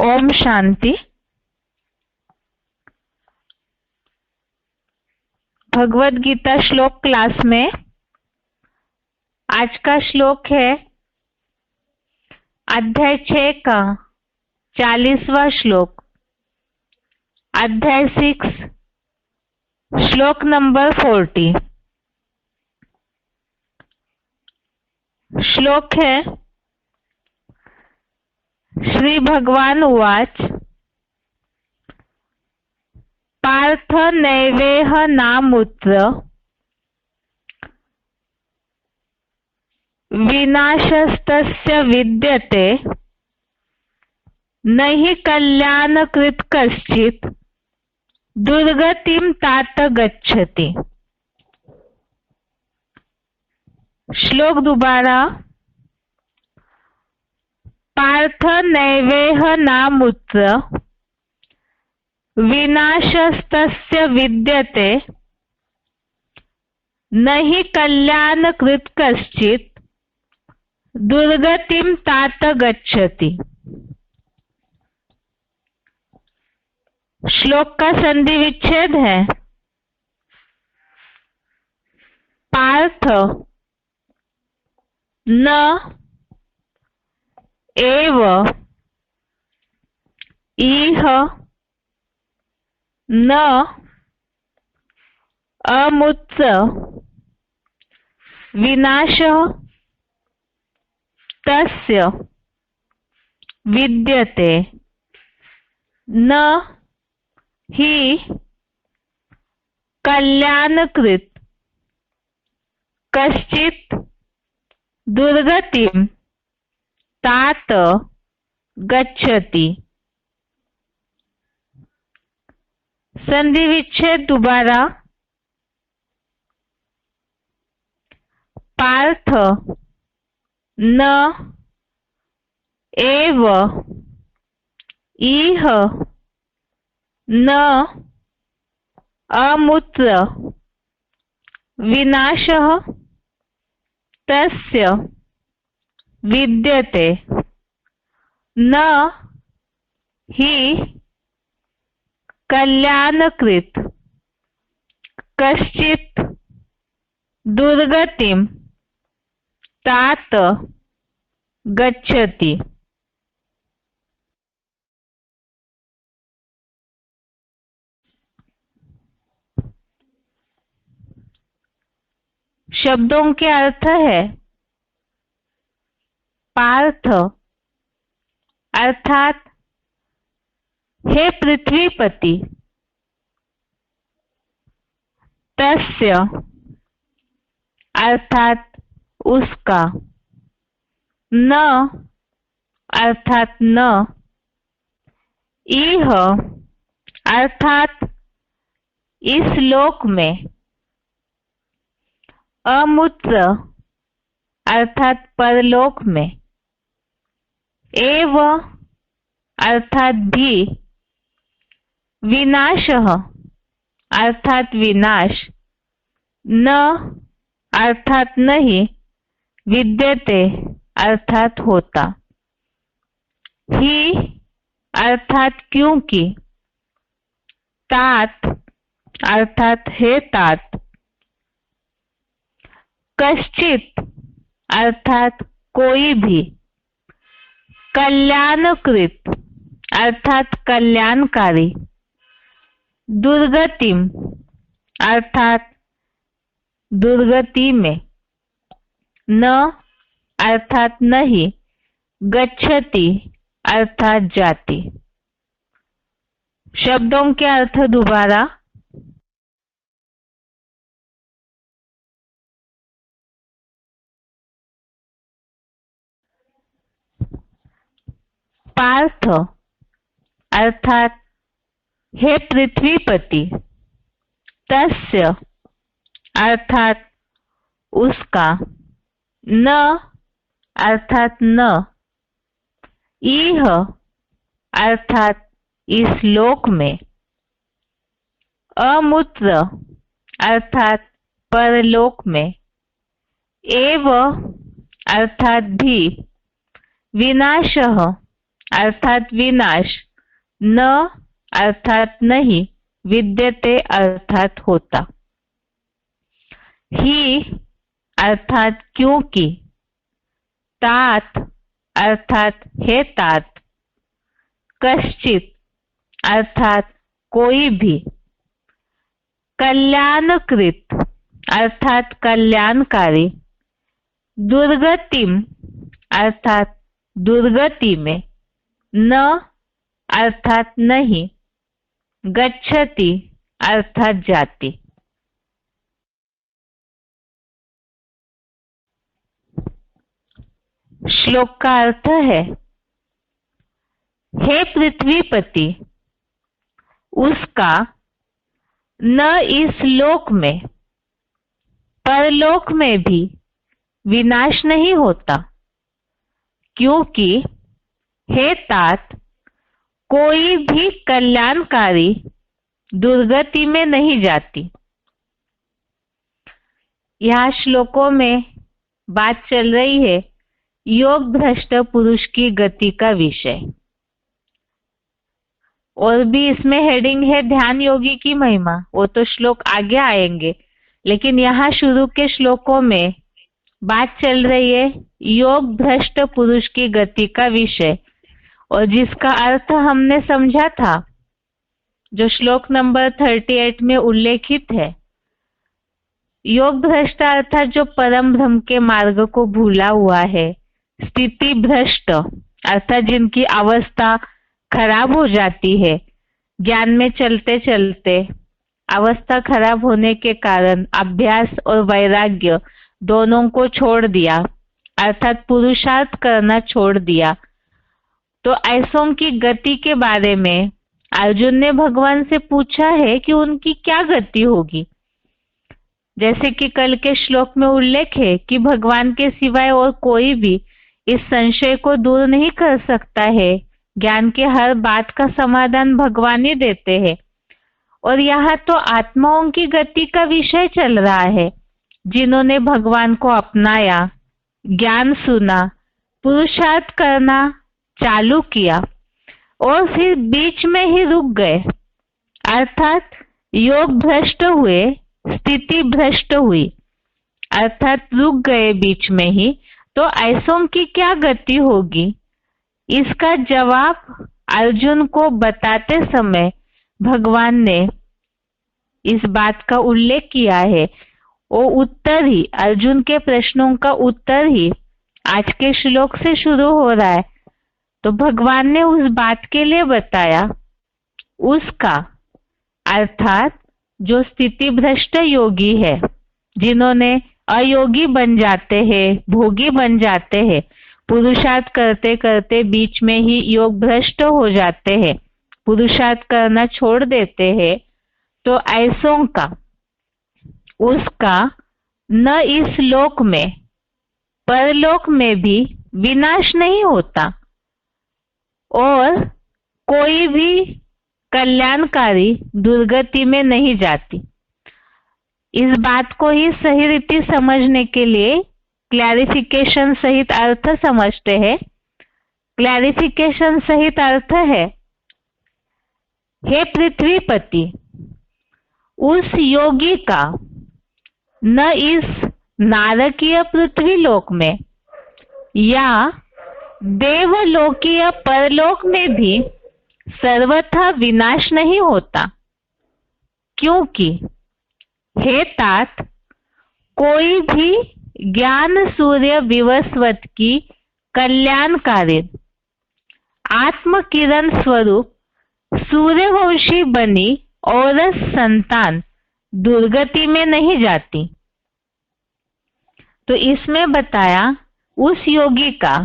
ओम शांति। भगवद गीता श्लोक क्लास में आज का श्लोक है अध्याय 6 का 40वां श्लोक, अध्याय 6 श्लोक नंबर 40। श्लोक है श्री भगवान उवाच पार्थ नैवेह नामुत्र विनाशस्तस्य विद्यते न हि कल्याणकृत् कश्चित् दुर्गतिं तात गच्छति। श्लोक दोबारा। पार्थ नैवेह नामुत्र विनाशस्तस्य विद्यते न हि कल्याणकृत् कश्चित् दुर्गतिं तात गच्छति। श्लोक का संधि विच्छेद है पार्थ न एव इह न अमुत्र विनाशः तस्य विद्यते न हि कल्याणकृत् कश्चित् दुर्गतिं तात गच्छति। संधि विच्छेद दोबारा। पार्थ न एव इह न अमुत्र विनाशः तस्य विद्यते न हि कल्याणकृत् कश्चित् दुर्गतिं तात गच्छति। शब्दों के अर्थ है पार्थ अर्थात हे पृथ्वीपति, तस्य अर्थात उसका, न अर्थात न, इह अर्थात इस लोक में, अमुत्र अर्थात परलोक में, एव अर्थात भी, विनाशः अर्थात विनाश, न अर्थात नहीं, विद्यते अर्थात होता, ही अर्थात क्योंकि, तात अर्थात हे तात, कश्चित अर्थात कोई भी, कल्याणकृत अर्थात कल्याणकारी, दुर्गतिम अर्थात दुर्गति में, न अर्थात नहीं, गच्छति अर्थात जाति। शब्दों के अर्थ दोबारा। पार्थ अर्थात हे पृथ्वीपति, तस्य अर्थात उसका, न अर्थात न, इह अर्थात इस लोक में, अमुत्र अर्थात परलोक में, एव अर्थात भी, विनाशः अर्थात विनाश, न अर्थात नहीं, विद्यते अर्थात होता। ही अर्थात क्योंकि, तात अर्थात हे तात, कश्चित अर्थात कोई भी, कल्याणकृत अर्थात कल्याणकारी, दुर्गतिम अर्थात दुर्गति में, न अर्थात नहीं, गच्छति अर्थात जाति। श्लोक का अर्थ है, हे पृथ्वीपति, उसका न इस लोक में परलोक में भी विनाश नहीं होता, क्योंकि हे तात, कोई भी कल्याणकारी दुर्गति में नहीं जाती। यह श्लोकों में बात चल रही है योग भ्रष्ट पुरुष की गति का विषय, और भी इसमें हेडिंग है ध्यान योगी की महिमा, वो तो श्लोक आगे आएंगे, लेकिन यहाँ शुरू के श्लोकों में बात चल रही है योग भ्रष्ट पुरुष की गति का विषय, और जिसका अर्थ हमने समझा था जो श्लोक नंबर 38 में उल्लेखित है। योग भ्रष्ट अर्थात जो परम ब्रह्म के मार्ग को भूला हुआ है, स्थिति भ्रष्ट अर्थात जिनकी अवस्था खराब हो जाती है, ज्ञान में चलते चलते अवस्था खराब होने के कारण अभ्यास और वैराग्य दोनों को छोड़ दिया, अर्थात पुरुषार्थ करना छोड़ दिया। तो ऐसों की गति के बारे में अर्जुन ने भगवान से पूछा है कि उनकी क्या गति होगी। जैसे कि कल के श्लोक में उल्लेख है कि भगवान के सिवाय और कोई भी इस संशय को दूर नहीं कर सकता है, ज्ञान के हर बात का समाधान भगवान ही देते हैं। और यहाँ तो आत्माओं की गति का विषय चल रहा है, जिन्होंने भगवान को अपनाया, ज्ञान सुना, पुरुषार्थ करना चालू किया और फिर बीच में ही रुक गए, अर्थात योग भ्रष्ट हुए, स्थिति भ्रष्ट हुई, अर्थात रुक गए बीच में ही। तो ऐसों की क्या गति होगी, इसका जवाब अर्जुन को बताते समय भगवान ने इस बात का उल्लेख किया है। वो उत्तर ही, अर्जुन के प्रश्नों का उत्तर ही आज के श्लोक से शुरू हो रहा है। तो भगवान ने उस बात के लिए बताया, उसका अर्थात जो स्थिति भ्रष्ट योगी है, जिन्होंने अयोगी बन जाते हैं, भोगी बन जाते हैं, पुरुषार्थ करते करते बीच में ही योग भ्रष्ट हो जाते हैं, पुरुषार्थ करना छोड़ देते हैं। तो ऐसों का, उसका न इस लोक में परलोक में भी विनाश नहीं होता, और कोई भी कल्याणकारी दुर्गति में नहीं जाती। इस बात को ही सही रीति समझने के लिए क्लैरिफिकेशन सहित अर्थ समझते हैं। क्लैरिफिकेशन सहित अर्थ है, हे पृथ्वीपति, उस योगी का न इस नारकीय पृथ्वी लोक में या देवलोकीय परलोक में भी सर्वथा विनाश नहीं होता, क्योंकि हे तात, कोई भी ज्ञान सूर्य विवस्वत की कल्याणकारी आत्म किरण स्वरूप सूर्यवंशी बनी औरस संतान दुर्गति में नहीं जाती। तो इसमें बताया उस योगी का,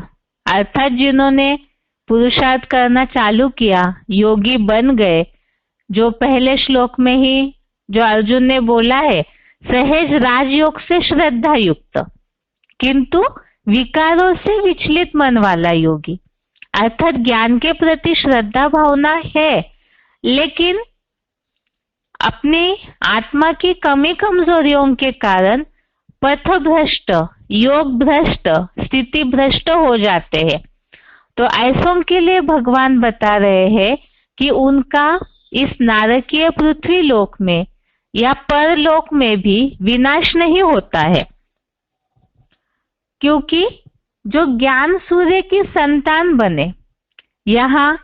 अर्थात जिन्होंने पुरुषार्थ करना चालू किया, योगी बन गए, जो पहले श्लोक में ही जो अर्जुन ने बोला है, सहज राजयोग से श्रद्धा युक्त किंतु विकारों से विचलित मन वाला योगी, अर्थात ज्ञान के प्रति श्रद्धा भावना है, लेकिन अपनी आत्मा की कमी कमजोरियों के कारण पथ भ्रष्ट, योग भ्रष्ट, स्थिति भ्रष्ट हो जाते हैं। तो ऐसों के लिए भगवान बता रहे हैं कि उनका इस नारकीय पृथ्वी लोक में या परलोक में भी विनाश नहीं होता है, क्योंकि जो ज्ञान सूर्य की संतान बने, यहाँ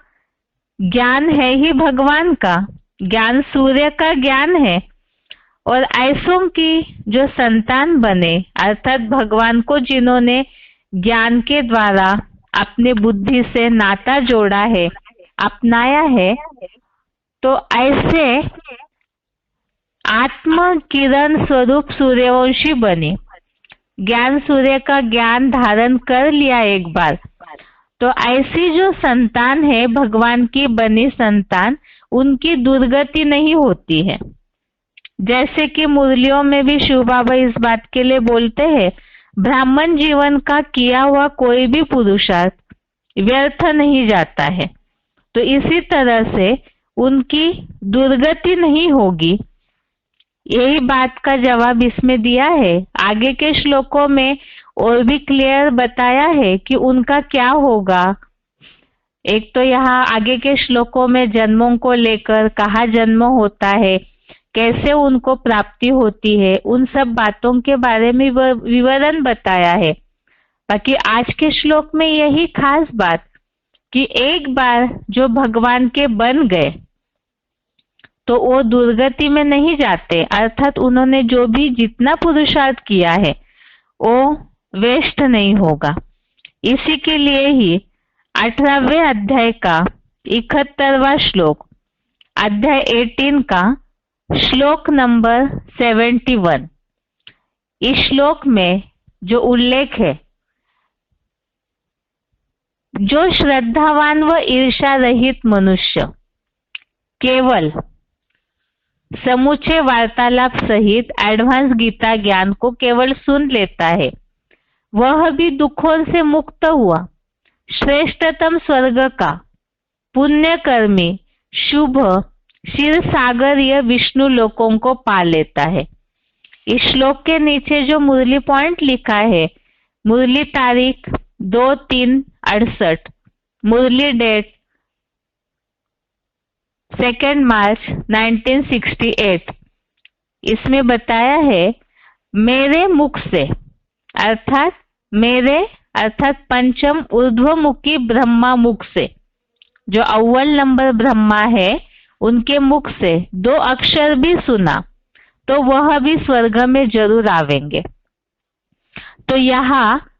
ज्ञान है ही भगवान का, ज्ञान सूर्य का ज्ञान है, और ऐसों की जो संतान बने अर्थात भगवान को जिन्होंने ज्ञान के द्वारा अपने बुद्धि से नाता जोड़ा है, अपनाया है, तो ऐसे आत्म किरण स्वरूप सूर्यवंशी बने, ज्ञान सूर्य का ज्ञान धारण कर लिया एक बार, तो ऐसी जो संतान है भगवान की बनी संतान, उनकी दुर्गति नहीं होती है। जैसे कि मुरलियों में भी शिव बाबा इस बात के लिए बोलते हैं, ब्राह्मण जीवन का किया हुआ कोई भी पुरुषार्थ व्यर्थ नहीं जाता है, तो इसी तरह से उनकी दुर्गति नहीं होगी। यही बात का जवाब इसमें दिया है। आगे के श्लोकों में और भी क्लियर बताया है कि उनका क्या होगा। एक तो यहाँ आगे के श्लोकों में जन्मों को लेकर, कहाँ जन्म होता है, कैसे उनको प्राप्ति होती है, उन सब बातों के बारे में विवरण बताया है। बाकी आज के श्लोक में यही खास बात कि एक बार जो भगवान के बन गए तो वो दुर्गति में नहीं जाते, अर्थात उन्होंने जो भी जितना पुरुषार्थ किया है वो वेस्ट नहीं होगा। इसी के लिए ही 18वें अध्याय का 71वां श्लोक, अध्याय 18 का श्लोक नंबर 71, इस श्लोक में जो उल्लेख है, जो श्रद्धावान व ईर्षा रहित मनुष्य केवल समूचे वार्तालाप सहित एडवांस गीता ज्ञान को केवल सुन लेता है, वह भी दुखों से मुक्त हुआ श्रेष्ठतम स्वर्ग का पुण्यकर्मी शुभ क्षीर सागरीय विष्णु लोकों को पा लेता है। इस श्लोक के नीचे जो मुरली पॉइंट लिखा है, मुरली तारीख 2/3/68, मुरली डेट 2 मार्च 1968, इसमें बताया है मेरे मुख से अर्थात पंचम ऊर्ध्वमुखी ब्रह्मा मुख से, जो अव्वल नंबर ब्रह्मा है उनके मुख से 2 अक्षर भी सुना तो वह भी स्वर्ग में जरूर आवेंगे। तो यहाँ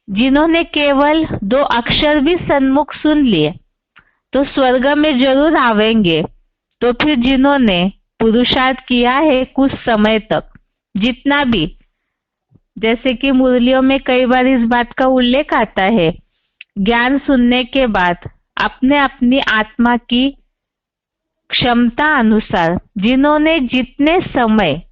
जिन्होंने केवल 2 अक्षर भी सन्मुख सुन लिए तो स्वर्ग में जरूर आवेंगे, तो फिर जिन्होंने पुरुषार्थ किया है कुछ समय तक, जितना भी, जैसे कि मुरलियों में कई बार इस बात का उल्लेख आता है, ज्ञान सुनने के बाद अपने अपनी आत्मा की क्षमता अनुसार जिन्होंने जितने समय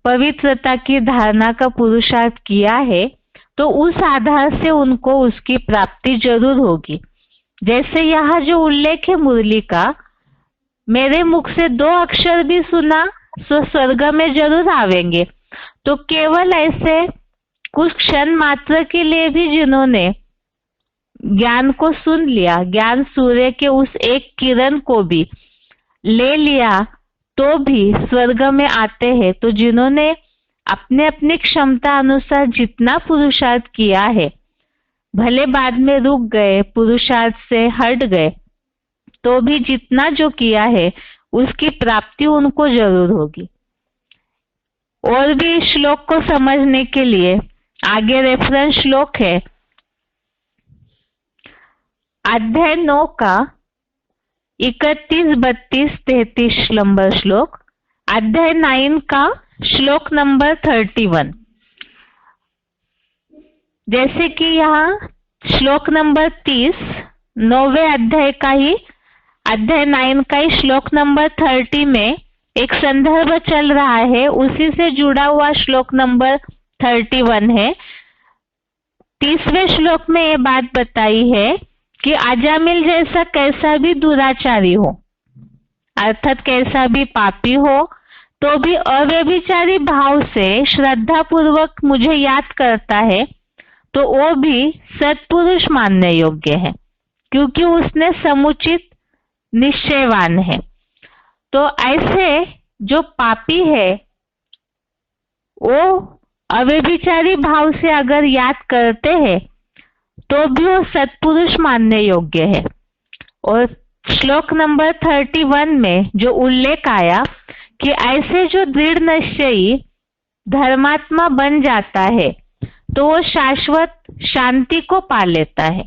पवित्रता की धारणा का पुरुषार्थ किया है, तो उस आधार से उनको उसकी प्राप्ति जरूर होगी। जैसे यहाँ जो उल्लेख है मुरली का, मेरे मुख से 2 अक्षर भी सुना तो स्वर्ग में जरूर आवेंगे, तो केवल ऐसे कुछ क्षण मात्र के लिए भी जिन्होंने ज्ञान को सुन लिया, ज्ञान सूर्य के उस एक किरण को भी ले लिया, तो भी स्वर्ग में आते हैं। तो जिन्होंने अपने अपनी क्षमता अनुसार जितना पुरुषार्थ किया है, भले बाद में रुक गए, पुरुषार्थ से हट गए, तो भी जितना जो किया है उसकी प्राप्ति उनको जरूर होगी। और भी इस श्लोक को समझने के लिए आगे रेफरेंस श्लोक है, अध्याय 9 का 31, 32, 33 नंबर श्लोक, अध्याय 9 का श्लोक नंबर 31। जैसे कि यहाँ श्लोक नंबर 30 9वें अध्याय का ही, अध्याय 9 का ही श्लोक नंबर 30 में एक संदर्भ चल रहा है, उसी से जुड़ा हुआ श्लोक नंबर 31 है। 30वें श्लोक में ये बात बताई है कि अजामिल जैसा कैसा भी दुराचारी हो, अर्थात कैसा भी पापी हो, तो भी अव्यभिचारी भाव से श्रद्धा पूर्वक मुझे याद करता है, तो वो भी सत्पुरुष मानने योग्य है, क्योंकि उसने समुचित निश्चयवान है। तो ऐसे जो पापी है वो अव्यभिचारी भाव से अगर याद करते हैं तो भी वो सत्पुरुष मानने योग्य है। और श्लोक नंबर 31 में जो उल्लेख आया कि ऐसे जो दृढ़ निश्चयी धर्मात्मा बन जाता है तो वो शाश्वत शांति को पा लेता है।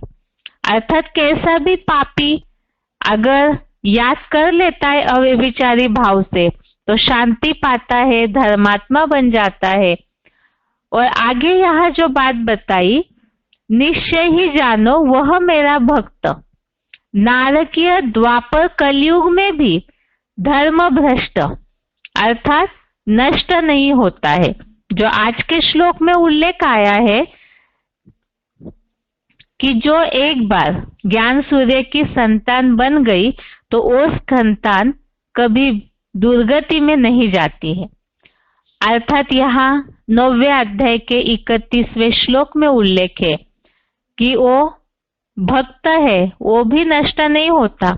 अर्थात कैसा भी पापी अगर याद कर लेता है अव्यभिचारी भाव से तो शांति पाता है, धर्मात्मा बन जाता है। और आगे यहाँ जो बात बताई, निश्चय ही जानो वह मेरा भक्त, नारकीय द्वापर कलयुग में भी धर्म भ्रष्ट अर्थात नष्ट नहीं होता है। जो आज के श्लोक में उल्लेख आया है कि जो एक बार ज्ञान सूर्य की संतान बन गई तो वो संतान कभी दुर्गति में नहीं जाती है। अर्थात यहाँ 9वें अध्याय के 31वें श्लोक में उल्लेख है कि वो भक्त है, वो भी नष्ट नहीं होता।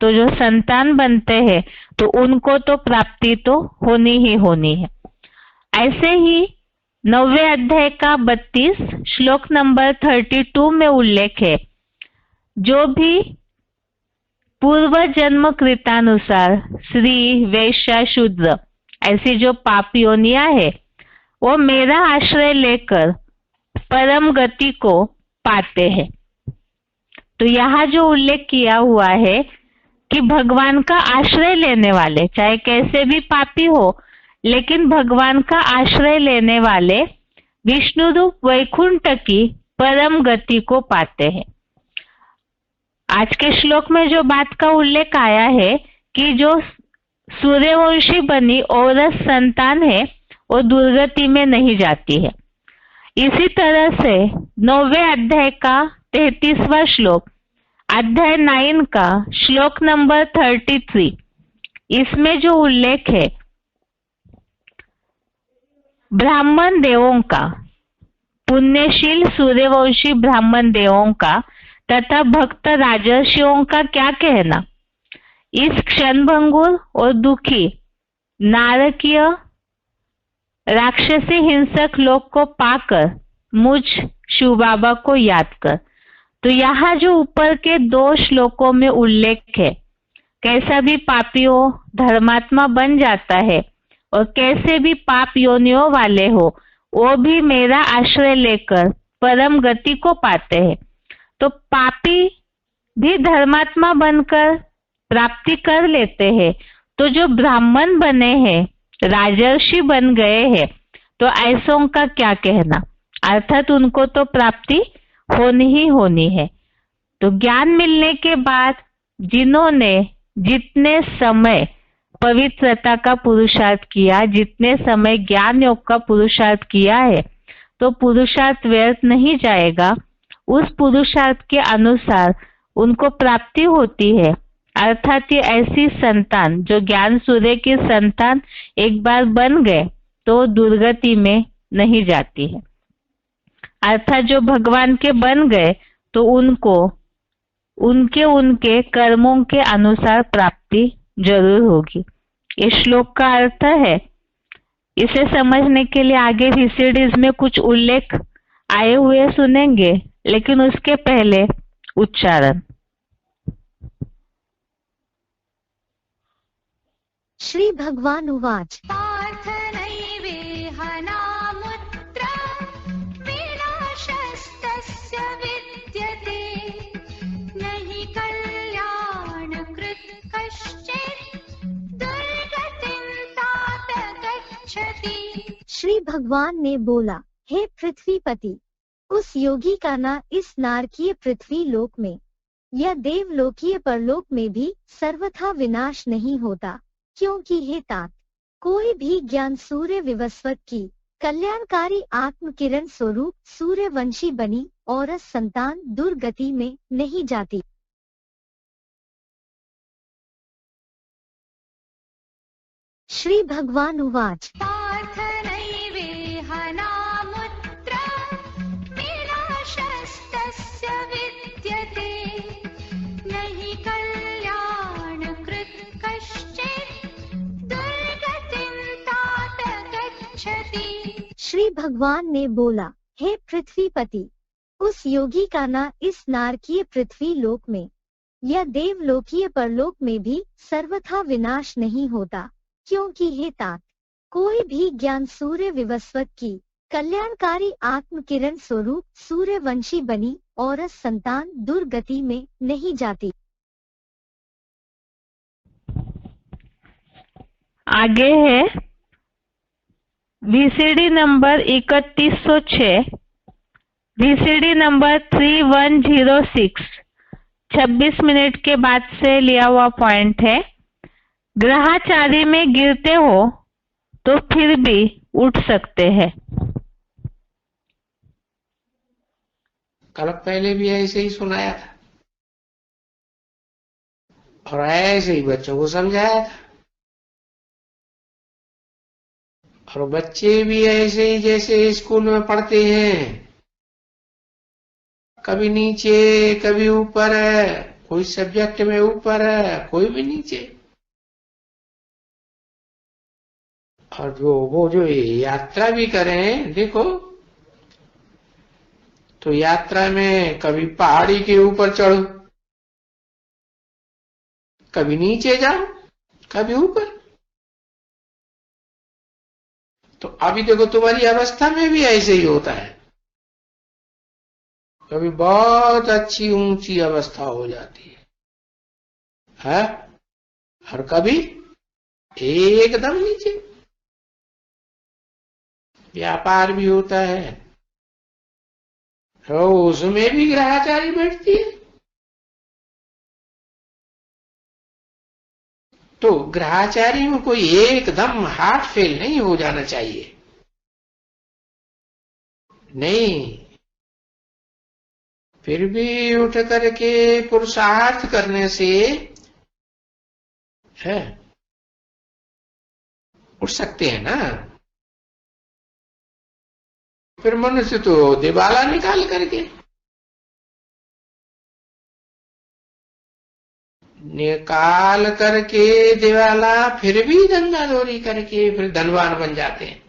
तो जो संतान बनते हैं तो उनको तो प्राप्ति तो होनी ही होनी है। ऐसे ही 9वें अध्याय का 32 श्लोक नंबर 32 में उल्लेख है, जो भी पूर्व जन्म कृतानुसार स्त्री, वैश्य, शूद्र ऐसी जो पाप योनियां है वो मेरा आश्रय लेकर परम गति को पाते हैं। तो यहाँ जो उल्लेख किया हुआ है कि भगवान का आश्रय लेने वाले, चाहे कैसे भी पापी हो, लेकिन भगवान का आश्रय लेने वाले विष्णु रूप वैकुंठ की परम गति को पाते हैं। आज के श्लोक में जो बात का उल्लेख आया है कि जो सूर्यवंशी बनी औरत संतान है वो दुर्गति में नहीं जाती है। इसी तरह से 9वें अध्याय का 33वां श्लोक, अध्याय 9 का श्लोक नंबर 33, इसमें जो उल्लेख है ब्राह्मण देवों का, पुण्यशील सूर्यवंशी ब्राह्मण देवों का तथा भक्त राजर्षियों का क्या कहना, इस क्षणभंगुर और दुखी नारकीय राक्षसी हिंसक लोक को पाकर मुझ शिव बाबा को याद कर। तो यहाँ जो ऊपर के 2 श्लोकों में उल्लेख है, कैसा भी पापी हो धर्मात्मा बन जाता है और कैसे भी पाप योनियों वाले हो वो भी मेरा आश्रय लेकर परम गति को पाते हैं। तो पापी भी धर्मात्मा बनकर प्राप्ति कर लेते हैं। तो जो ब्राह्मण बने हैं, राजर्षि बन गए हैं, तो ऐसों का क्या कहना, अर्थात उनको तो प्राप्ति होनी ही होनी है। तो ज्ञान मिलने के बाद जिन्होंने जितने समय पवित्रता का पुरुषार्थ किया, जितने समय ज्ञान योग का पुरुषार्थ किया है, तो पुरुषार्थ व्यर्थ नहीं जाएगा। उस पुरुषार्थ के अनुसार उनको प्राप्ति होती है। अर्थात ये ऐसी संतान जो ज्ञान सूर्य की संतान एक बार बन गए तो दुर्गति में नहीं जाती है। अर्थात जो भगवान के बन गए तो उनको उनके कर्मों के अनुसार प्राप्ति जरूर होगी। इस श्लोक का अर्थ है। इसे समझने के लिए आगे VCDs में कुछ उल्लेख आए हुए सुनेंगे, लेकिन उसके पहले उच्चारण। श्री भगवान उवाच श्री भगवान ने बोला, हे पृथ्वीपति, उस योगी का ना इस नारकीय पृथ्वी लोक में या देवलोकीय परलोक में भी सर्वथा विनाश नहीं होता, क्योंकि हे तात, कोई भी ज्ञान सूर्य विवस्वत की कल्याणकारी आत्म किरण स्वरूप सूर्यवंशी बनी औरत संतान दुर्गति में नहीं जाती। श्री भगवान उवाच भगवान ने बोला, हे पृथ्वीपति, उस योगी का ना इस नारकीय पृथ्वी लोक में या देवलोकीय परलोक में भी सर्वथा विनाश नहीं होता, क्योंकि हे तात, कोई भी ज्ञान सूर्य विवस्वत की कल्याणकारी आत्म किरण स्वरूप सूर्यवंशी बनी औरत संतान दुर्गति में नहीं जाती। आगे है VCD number 3106, VCD number 3106, 26 minute के बाद से लिया हुआ पॉइंट है। ग्रहाचारी में गिरते हो तो फिर भी उठ सकते हैं। कल पहले भी ऐसे ही सुनाया था और ऐसे ही बच्चों को समझाया था, और बच्चे भी ऐसे ही जैसे स्कूल में पढ़ते हैं, कभी नीचे कभी ऊपर है, कोई सब्जेक्ट में ऊपर है कोई भी नीचे। और वो जो यात्रा भी करें, देखो तो यात्रा में कभी पहाड़ी के ऊपर चढ़ो, कभी नीचे जाओ, कभी ऊपर। तो अभी देखो तुम्हारी अवस्था में भी ऐसे ही होता है, कभी बहुत अच्छी ऊंची अवस्था हो जाती है और कभी एकदम नीचे। व्यापार भी होता है तो उसमें भी ग्रहाचारी बैठती है। तो ग्रहाचारी में कोई एकदम हार्ट फेल नहीं हो जाना चाहिए, नहीं, फिर भी उठ करके पुरुषार्थ करने से है उठ सकते हैं ना। फिर मनुष्य तो दिवाला निकाल करके दिवाला फिर भी धंधादौरी करके फिर धनवान बन जाते हैं।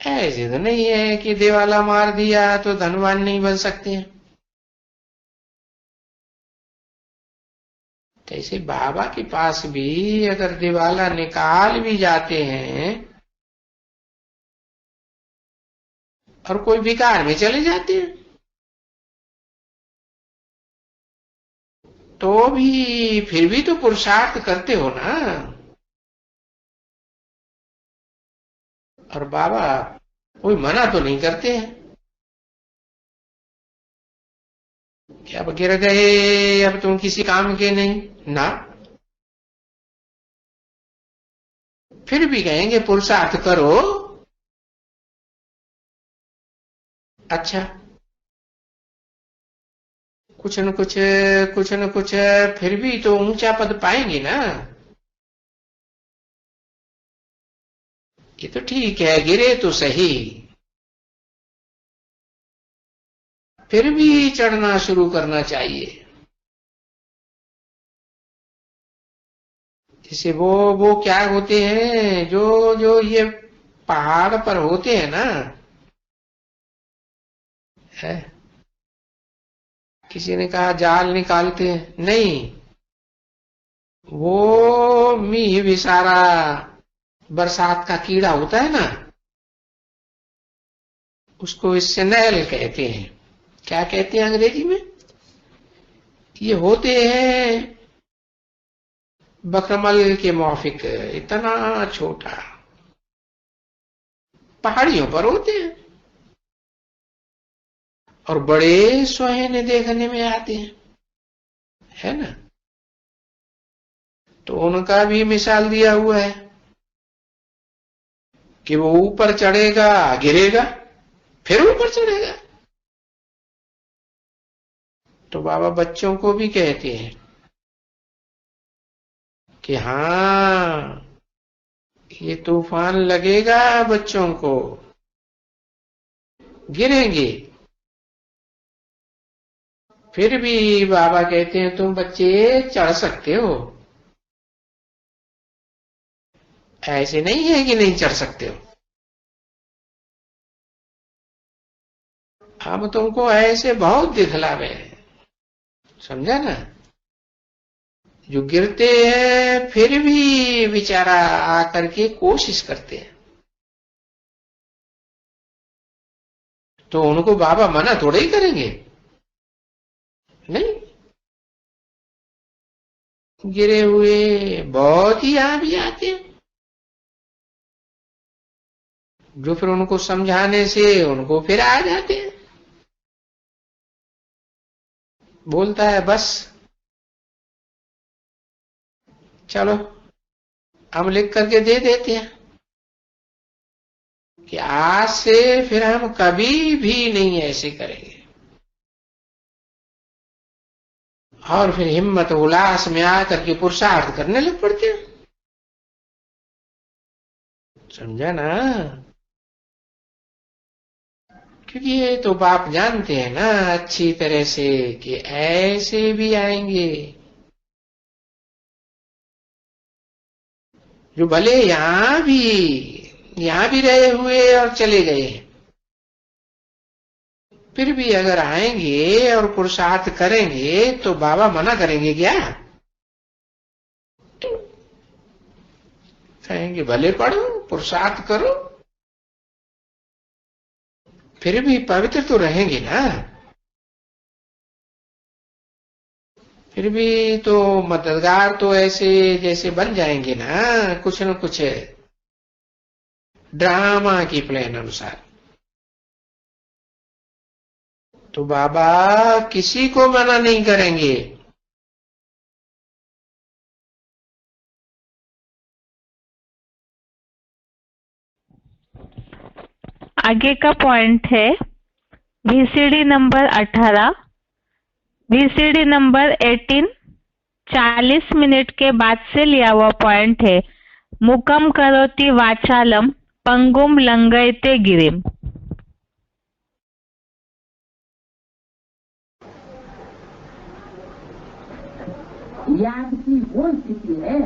ऐसे तो नहीं है कि दिवाला मार दिया तो धनवान नहीं बन सकते हैं। जैसे बाबा के पास भी अगर दिवाला निकाल भी जाते हैं और कोई विकार में चले जाते हैं तो भी फिर भी तो पुरुषार्थ करते हो ना। और बाबा कोई मना तो नहीं करते हैं कि अब गिर गए अब तुम किसी काम के नहीं ना, फिर भी कहेंगे पुरुषार्थ करो। अच्छा, कुछ न कुछ फिर भी तो ऊंचा पद पाएंगे ना। ये तो ठीक है, गिरे तो सही, फिर भी चढ़ना शुरू करना चाहिए। जैसे वो क्या होते हैं जो जो ये पहाड़ पर होते हैं ना, है किसी ने कहा जाल निकालते हैं, नहीं, वो मीह भी सारा बरसात का कीड़ा होता है ना, उसको स्नेल कहते हैं। क्या कहते हैं अंग्रेजी में? ये होते हैं बकरमल के मौफिक, इतना छोटा, पहाड़ियों पर होते हैं और बड़े सुहाने देखने में आते हैं, है ना। तो उनका भी मिसाल दिया हुआ है कि वो ऊपर चढ़ेगा गिरेगा फिर ऊपर चढ़ेगा। तो बाबा बच्चों को भी कहते हैं कि हाँ, ये तूफान लगेगा, बच्चों को गिरेंगे, फिर भी बाबा कहते हैं तुम बच्चे चढ़ सकते हो। ऐसे नहीं है कि नहीं चढ़ सकते हो। हम तुमको ऐसे बहुत दिखलावे हैं, समझा ना। जो गिरते हैं फिर भी बेचारा आकर के कोशिश करते हैं, तो उनको बाबा मना थोड़े ही करेंगे। नहीं, गिरे हुए बहुत ही यहां भी आते हैं, जो फिर उनको समझाने से उनको फिर आ जाते हैं। बोलता है बस चलो हम लिख करके दे देते हैं कि आज से फिर हम कभी भी नहीं ऐसे करेंगे, और फिर हिम्मत उल्लास में आकर के पुरुषार्थ करने लग पड़ते हैं। समझा ना। क्योंकि ये तो बाप जानते हैं ना अच्छी तरह से कि ऐसे भी आएंगे जो भले यहां भी रहे हुए और चले गए, फिर भी अगर आएंगे और पुरुषार्थ करेंगे तो बाबा मना करेंगे क्या? कहेंगे भले पढ़ो पुरुषार्थ करो, फिर भी पवित्र तो रहेंगे ना। फिर भी तो मददगार तो ऐसे जैसे बन जाएंगे ना कुछ न कुछ ड्रामा की प्लान अनुसार। तो बाबा किसी को मना नहीं करेंगे। आगे का पॉइंट है VCD number 18, VCD number 18 40 minute के बाद से लिया हुआ पॉइंट है। मुकम करोति वाचालम पंगुम लंघयते गिरिम। याद की वो स्थिति है,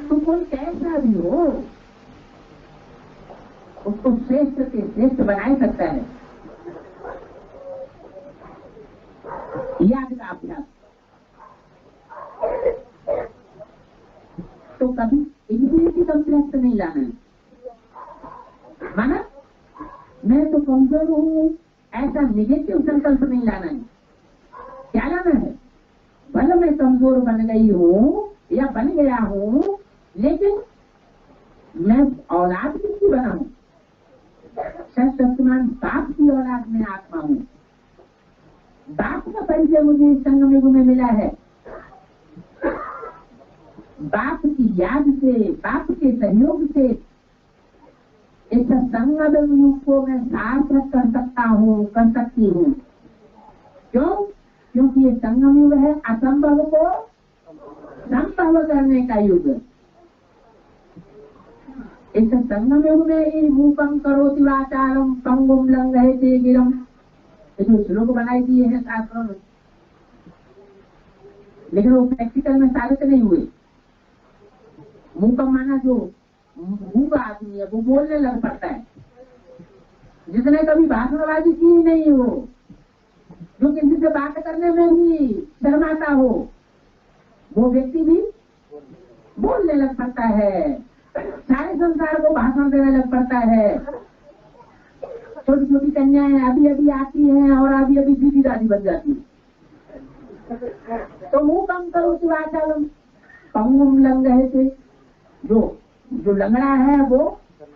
तो कोई कैसा भी हो उसको श्रेष्ठ से श्रेष्ठ बना सकता है। याद का अभ्यास तो कभी इंफिनिटी कॉम्प्लेक्स नहीं लाना है। माना मैं तो कमजोर हूँ ऐसा निगेटिव संकल्प नहीं लाना है। क्या लाना है? भले मैं कमजोर बन गई हूँ या बन गया हूँ, लेकिन मैं औलाद किसकी बना हूँ? सत्यमान बाप की औलाद में आत्मा हूँ। बाप का परिचय मुझे इस संगम युग में मिला है। बाप की याद से, बाप के सहयोग से इस संगम युग को मैं सार्थक कर सकता हूँ, कर सकती हूँ। क्यों? क्योंकि ये संगम युग है असंभव को संभव करने का युग। इस संगम युग में ही मूकम करोति वाचालम पंगुम लंघयते गिरम, ये जो श्लोक बनाई दिए हैं शास्त्रों में, लेकिन वो प्रैक्टिकल में साबित नहीं हुए। मूकम माना जो मूक आदमी है वो बोलने लग पड़ता है, जिसने कभी भाषणबाजी की ही नहीं हो, जो किसी से बात करने में भी शर्माता हो, वो व्यक्ति भी बोलने लग पड़ता है, सारे संसार को भाषण देने लग पड़ता है। छोटी छोटी कन्याएं अभी अभी आती हैं और अभी अभी सीधी दादी बन जाती है। तो मूकम करोति वाचालम पंगुम लंघयते, जो लंगड़ा है वो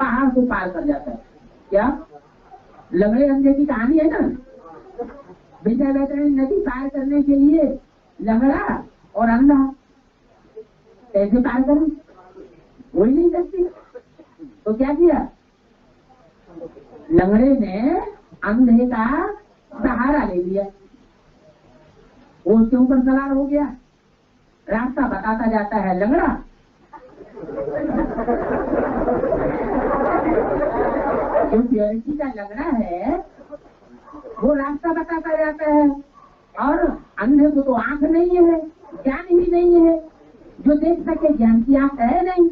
पहाड़ को पार कर जाता है। क्या लंगड़े अंधे की कहानी है ना? विजय वैतरणी नदी पार करने के लिए लंगड़ा और अंधा कैसे पार करें? वही नहीं सकती। तो क्या किया? लंगड़े ने अंधे का सहारा ले लिया, वो उसके ऊपर सवार हो गया, रास्ता बताता जाता है लंगड़ा। जो प्योरिटी का लंगड़ा है वो रास्ता बताता जाता है, और अंधे को तो आंख नहीं है, ज्ञान ही नहीं है, जो देख सके ज्ञान की आंख है नहीं।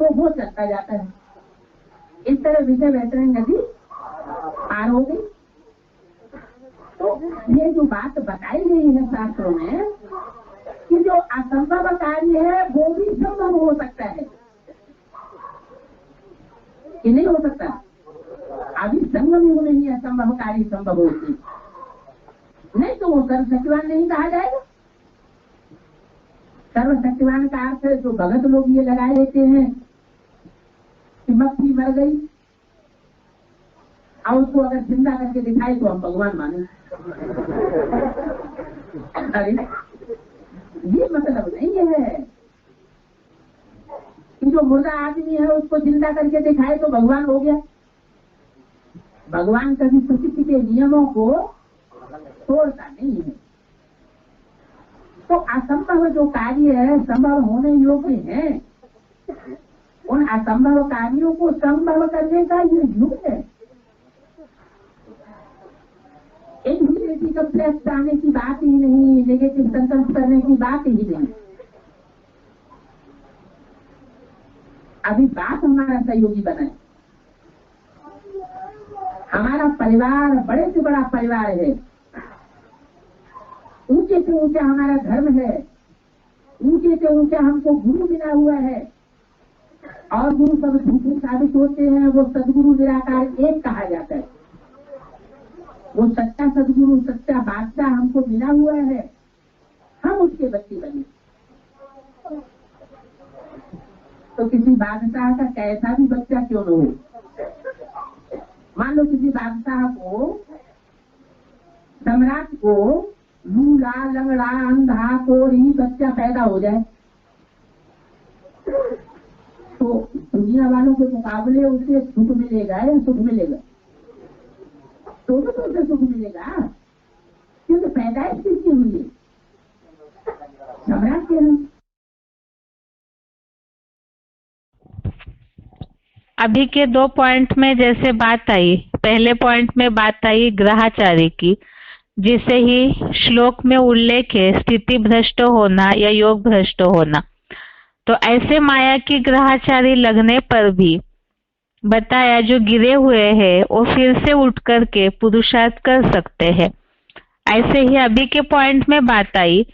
तो वो चलता जाता है। इस तरह विजय वैतरणी नदी पार हो गई। तो ये जो बात बताई गई है शास्त्रों में कि जो असंभव कार्य है वो भी संभव हो सकता है कि नहीं हो सकता। अभी संभव युग में ही असंभव कार्य संभव होती, नहीं तो वो सर्वशक्तिवान नहीं कहा जाएगा। सर्वशक्तिवान का अर्थ जो भगत लोग ये लगाए देते हैं कि मक्खी मर गई और उसको अगर जिंदा करके दिखाए तो हम भगवान माने। अरे ये मतलब नहीं है कि जो मुर्दा आदमी है उसको जिंदा करके दिखाए तो भगवान हो गया। भगवान कभी प्रकृति के नियमों को तोड़ता नहीं है। तो असंभव जो कार्य है संभव होने योग्य है, उन असंभव कार्यों को संभव करने का ये युग है। एक नेगेटिव कंप्लेक्स आने की बात ही नहीं, नेगेटिव संकल्प करने की बात ही नहीं। अभी बात हमारा सहयोगी बनाए। हमारा परिवार बड़े से बड़ा परिवार है, ऊंचे से ऊंचा हमारा धर्म है, ऊंचे से ऊंचा हमको गुरु मिला हुआ है और गुरु सब झूठे साबित होते हैं। वो सदगुरु निराकार एक कहा जाता है। वो सच्चा सदगुरु सच्चा बादशाह हमको मिला हुआ है, हम उसके बच्चे बने। तो किसी बादशाह का कैसा भी बच्चा क्यों न हो, मान लो किसी बादशाह को, सम्राट को लूला लंगड़ा अंधा कोढ़ी बच्चा पैदा हो जाए तो दुनिया वालों के मुकाबले उसे सुख मिलेगा या सुख मिलेगा? तो उसे सुख मिलेगा क्योंकि पैदाइश किसकी हुई है? सम्राट के लिए। अभी के 2 पॉइंट में जैसे बात आई, पहले पॉइंट में बात आई ग्रहाचारी की, जिसे ही श्लोक में उल्लेख है स्थिति भ्रष्ट होना या योग भ्रष्ट होना। तो ऐसे माया की ग्रहाचारी लगने पर भी बताया जो गिरे हुए हैं वो फिर से उठ करके पुरुषार्थ कर सकते हैं। ऐसे ही अभी के पॉइंट में बात आई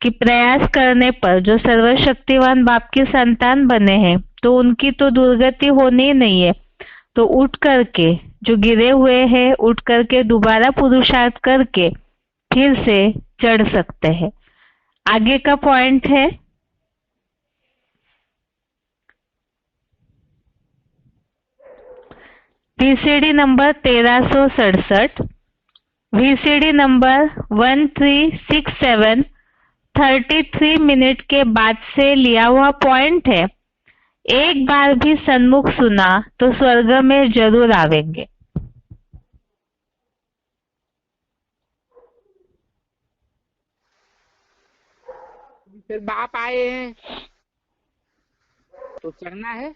कि प्रयास करने पर जो सर्वशक्तिवान बाप की संतान बने हैं तो उनकी तो दुर्गति होनी ही नहीं है। तो उठ करके जो गिरे हुए हैं उठ करके दोबारा पुरुषार्थ करके फिर से चढ़ सकते हैं। आगे का पॉइंट है VCD number 1367, VCD number 1367 33 minute के बाद से लिया हुआ पॉइंट है। एक बार भी सन्मुख सुना तो स्वर्ग में जरूर आवेंगे। फिर बाप आए हैं तो चढ़ना है।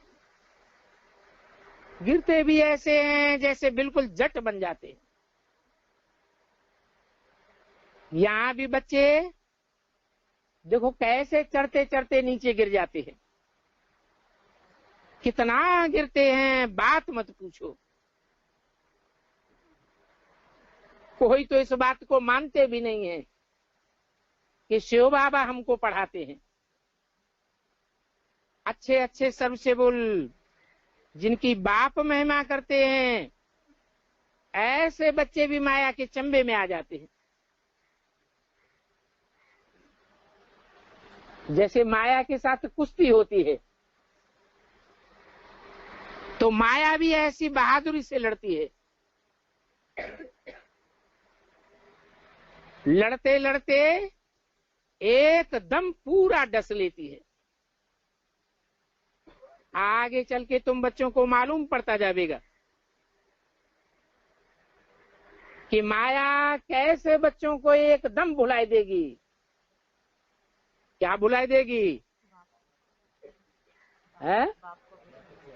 गिरते भी ऐसे हैं जैसे बिल्कुल जट बन जाते हैं। यहाँ भी बच्चे देखो कैसे चढ़ते चढ़ते नीचे गिर जाते हैं, कितना गिरते हैं बात मत पूछो। कोई तो इस बात को मानते भी नहीं है कि शिव बाबा हमको पढ़ाते हैं। अच्छे अच्छे सबसे बोल जिनकी बाप महिमा करते हैं, ऐसे बच्चे भी माया के चंबे में आ जाते हैं। जैसे माया के साथ कुश्ती होती है तो माया भी ऐसी बहादुरी से लड़ती है। लड़ते लड़ते एकदम पूरा डस लेती है। आगे चल के तुम बच्चों को मालूम पड़ता जाएगा कि माया कैसे बच्चों को एकदम भुलाई देगी। क्या भुलाई देगी? है?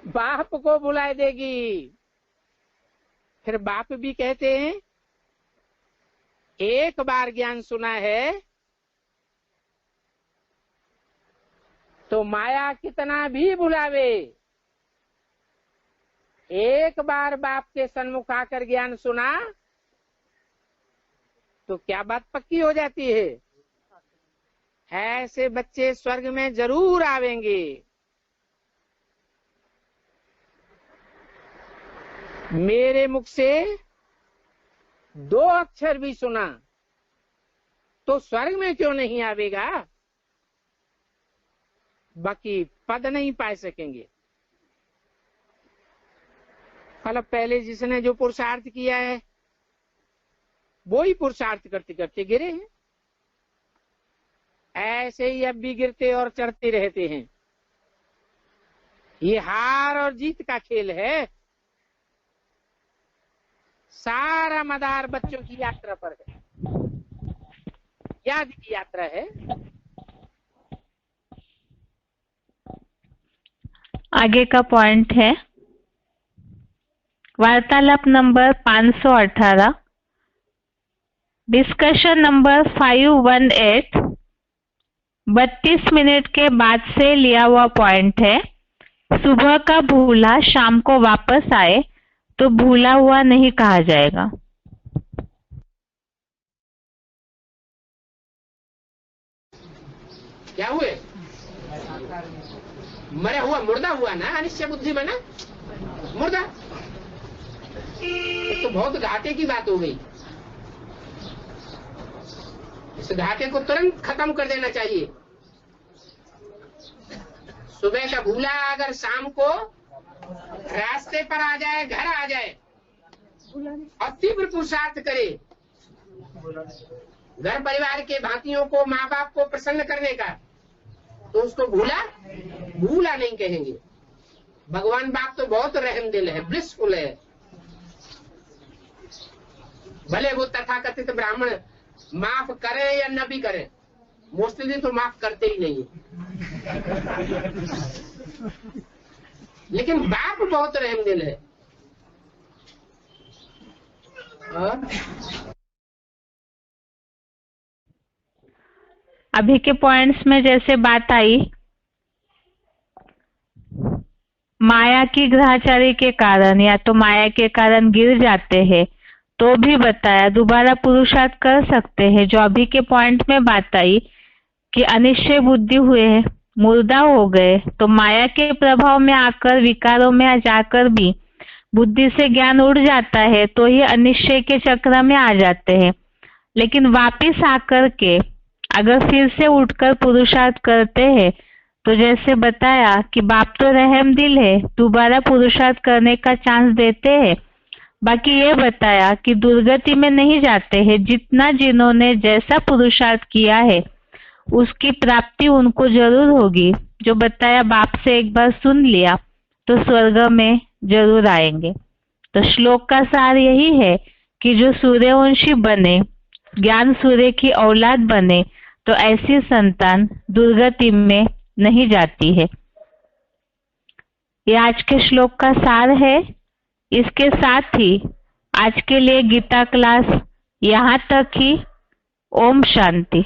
बाप को भुलाई देगी। फिर बाप भी कहते हैं एक बार ज्ञान सुना है तो माया कितना भी बुलावे, एक बार बाप के सन्मुख आकर ज्ञान सुना तो क्या बात पक्की हो जाती है। ऐसे बच्चे स्वर्ग में जरूर आवेंगे। मेरे मुख से 2 अक्षर भी सुना तो स्वर्ग में क्यों नहीं आवेगा, बाकी पद नहीं पा सकेंगे। मतलब पहले जिसने जो पुरुषार्थ किया है वो ही पुरुषार्थ करते करते गिरे हैं, ऐसे ही अब भी गिरते और चढ़ते रहते हैं। ये हार और जीत का खेल है। सारा मदार बच्चों की यात्रा पर है, याद की यात्रा है। आगे का पॉइंट है वार्तालाप नंबर 518, डिस्कशन नंबर 518, 32 मिनट के बाद से लिया हुआ पॉइंट है। सुबह का भूला शाम को वापस आए तो भूला हुआ नहीं कहा जाएगा। क्या हुए? मरा हुआ मुर्दा हुआ ना, अनिश्चय बुद्धि बना मुर्दा। तो बहुत घाटे की बात हो गई। इस घाटे को तुरंत खत्म कर देना चाहिए। सुबह का भूला अगर शाम को रास्ते पर आ जाए, घर आ जाए और तीव्र पुरुषार्थ करे, घर परिवार के भांतियों को, माँ बाप को प्रसन्न करने का, तो उसको भूला नहीं कहेंगे। भगवान बाप तो बहुत रहमदिल है, ब्लिसफुल है। भले वो तथाकथित ब्राह्मण माफ करे या न भी करे, मोस्टली तो माफ करते ही नहीं, लेकिन बाप बहुत रहमदिल है। अभी के पॉइंट्स में जैसे बात आई माया की ग्रहचारी के कारण या तो माया के कारण गिर जाते हैं, तो भी बताया दोबारा पुरुषार्थ कर सकते हैं। जो अभी के पॉइंट में बात आई कि अनिश्चय बुद्धि हुए, मुर्दा हो गए, तो माया के प्रभाव में आकर, विकारों में जाकर भी बुद्धि से ज्ञान उड़ जाता है, तो ये अनिश्चय के चक्र में आ जाते हैं। लेकिन वापिस आकर के अगर फिर से उठकर पुरुषार्थ करते हैं तो जैसे बताया कि बाप तो रहमदिल है, दोबारा पुरुषार्थ करने का चांस देते हैं। बाकी ये बताया कि दुर्गति में नहीं जाते हैं। जितना जिन्होंने जैसा पुरुषार्थ किया है उसकी प्राप्ति उनको जरूर होगी। जो बताया बाप से एक बार सुन लिया तो स्वर्ग में जरूर आएंगे। तो श्लोक का सार यही है कि जो सूर्यवंशी बने, ज्ञान सूर्य की औलाद बने, तो ऐसी संतान दुर्गति में नहीं जाती है। ये आज के श्लोक का सार है। इसके साथ ही आज के लिए गीता क्लास यहाँ तक ही। ओम शांति।